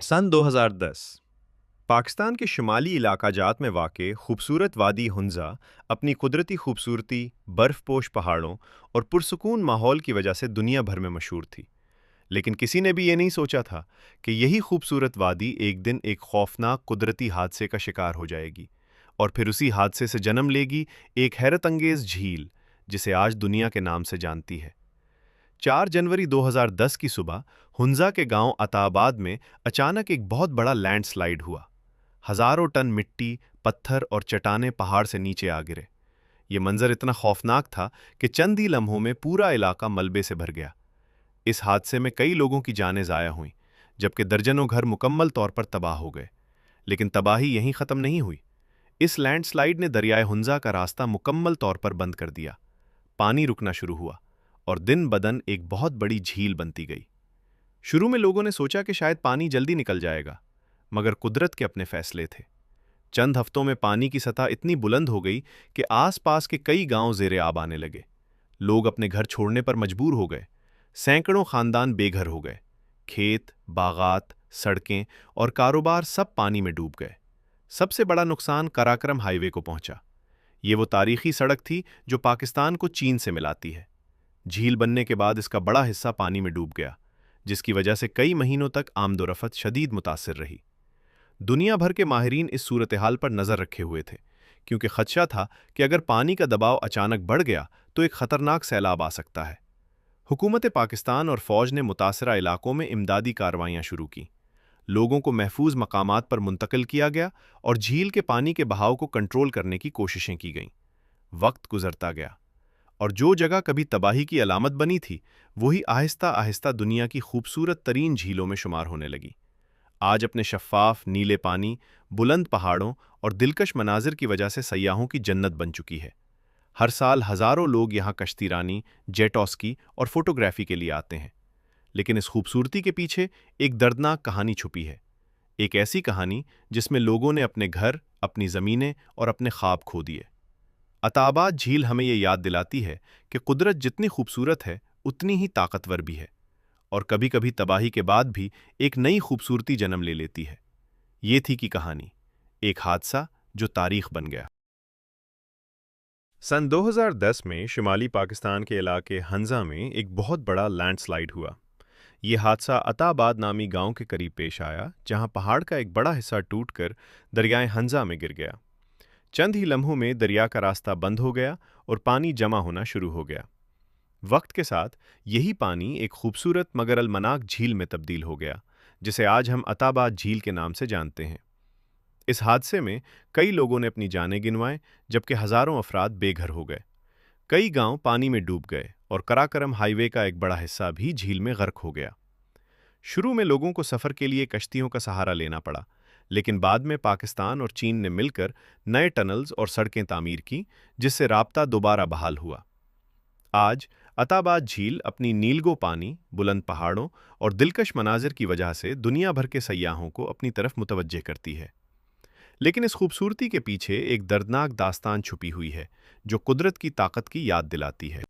सन 2010 पाकिस्तान के शुमाली इलाका जात में वाक़ खूबसूरत वादी हुंज़ा अपनी कुदरती खूबसूरती, बर्फ़पोश पहाड़ों और पुरसकून माहौल की वजह से दुनिया भर में मशहूर थी। लेकिन किसी ने भी ये नहीं सोचा था कि यही खूबसूरत वादी एक दिन एक खौफनाक कुदरती हादसे का शिकार हो जाएगी और फिर उसी हादसे से जन्म लेगी एक हैरत अंगेज़ झील, जिसे आज दुनिया के नाम से जानती है। 4 जनवरी 2010 की सुबह हुंजा के गांव अताबाद में अचानक एक बहुत बड़ा लैंडस्लाइड हुआ। हजारों टन मिट्टी, पत्थर और चट्टानें पहाड़ से नीचे आ गिरे। ये मंजर इतना खौफनाक था कि चंद ही लम्हों में पूरा इलाका मलबे से भर गया। इस हादसे में कई लोगों की जानें ज़ाया हुईं, जबकि दर्जनों घर मुकम्मल तौर पर तबाह हो गए। लेकिन तबाही यहीं ख़त्म नहीं हुई। इस लैंडस्लाइड ने दरियाए हुंजा का रास्ता मुकम्मल तौर पर बंद कर दिया। पानी रुकना शुरू हुआ और दिन बदन एक बहुत बड़ी झील बनती गई। शुरू में लोगों ने सोचा कि शायद पानी जल्दी निकल जाएगा, मगर कुदरत के अपने फैसले थे। चंद हफ्तों में पानी की सतह इतनी बुलंद हो गई कि आसपास के कई गांव ज़ेरे आब आने लगे। लोग अपने घर छोड़ने पर मजबूर हो गए। सैकड़ों खानदान बेघर हो गए। खेत, बागात, सड़कें और कारोबार सब पानी में डूब गए। सबसे बड़ा नुकसान कराकरम हाईवे को पहुंचा। ये वो तारीखी सड़क थी जो पाकिस्तान को चीन से मिलाती है। झील बनने के बाद इसका बड़ा हिस्सा पानी में डूब गया, जिसकी वजह से कई महीनों तक आमदोरफ़त शदीद मुतासिर रही। दुनिया भर के माहिरीन इस सूरत हाल पर नज़र रखे हुए थे, क्योंकि खदशा था कि अगर पानी का दबाव अचानक बढ़ गया तो एक ख़तरनाक सैलाब आ सकता है। हुकूमत पाकिस्तान और फ़ौज ने मुतासरा इलाकों में इमदादी कार्रवाइयाँ शुरू की। लोगों को महफूज मकामात पर मुंतकिल किया गया और झील के पानी के बहाव को कंट्रोल करने की कोशिशें की गईं। वक्त गुजरता गया और जो जगह कभी तबाही की अलामत बनी थी, वही आहिस्ता आहिस्ता दुनिया की खूबसूरत तरीन झीलों में शुमार होने लगी। आज अपने शफ़ाफ नीले पानी, बुलंद पहाड़ों और दिलकश मनाजिर की वजह से सयाहों की जन्नत बन चुकी है। हर साल हज़ारों लोग यहाँ कश्तीरानी, जेट स्की और फोटोग्राफी के लिए आते हैं। लेकिन इस खूबसूरती के पीछे एक दर्दनाक कहानी छुपी है। एक ऐसी कहानी जिसमें लोगों ने अपने घर, अपनी ज़मीनें और अपने ख्वाब खो दिए। अताबाद झील हमें ये याद दिलाती है कि कुदरत जितनी खूबसूरत है, उतनी ही ताकतवर भी है, और कभी कभी तबाही के बाद भी एक नई खूबसूरती जन्म ले लेती है। ये थी की कहानी, एक हादसा जो तारीख बन गया। सन 2010 में शुमाली पाकिस्तान के इलाके हंजा में एक बहुत बड़ा लैंडस्लाइड हुआ। ये हादसा अताबाद नामी गांव के करीब पेश आया, जहां पहाड़ का एक बड़ा हिस्सा टूटकर दरियाए हंजा में गिर गया। चंद ही लम्हों में दरिया का रास्ता बंद हो गया और पानी जमा होना शुरू हो गया। वक्त के साथ यही पानी एक खूबसूरत मगर अलमनाक झील में तब्दील हो गया, जिसे आज हम अताबाद झील के नाम से जानते हैं। इस हादसे में कई लोगों ने अपनी जानें गिनवाएं, जबकि हज़ारों अफराद बेघर हो गए। कई गांव पानी में डूब गए और कराकरम हाईवे का एक बड़ा हिस्सा भी झील में गर्क हो गया। शुरू में लोगों को सफ़र के लिए कश्तियों का सहारा लेना पड़ा, लेकिन बाद में पाकिस्तान और चीन ने मिलकर नए टनल्स और सड़कें तामीर की, जिससे राब्ता दोबारा बहाल हुआ। आज अताबाद झील अपनी नीलगो पानी, बुलंद पहाड़ों और दिलकश मनाजिर की वजह से दुनिया भर के सयाहों को अपनी तरफ मुतवज्जे करती है। लेकिन इस खूबसूरती के पीछे एक दर्दनाक दास्तान छुपी हुई है, जो कुदरत की ताकत की याद दिलाती है।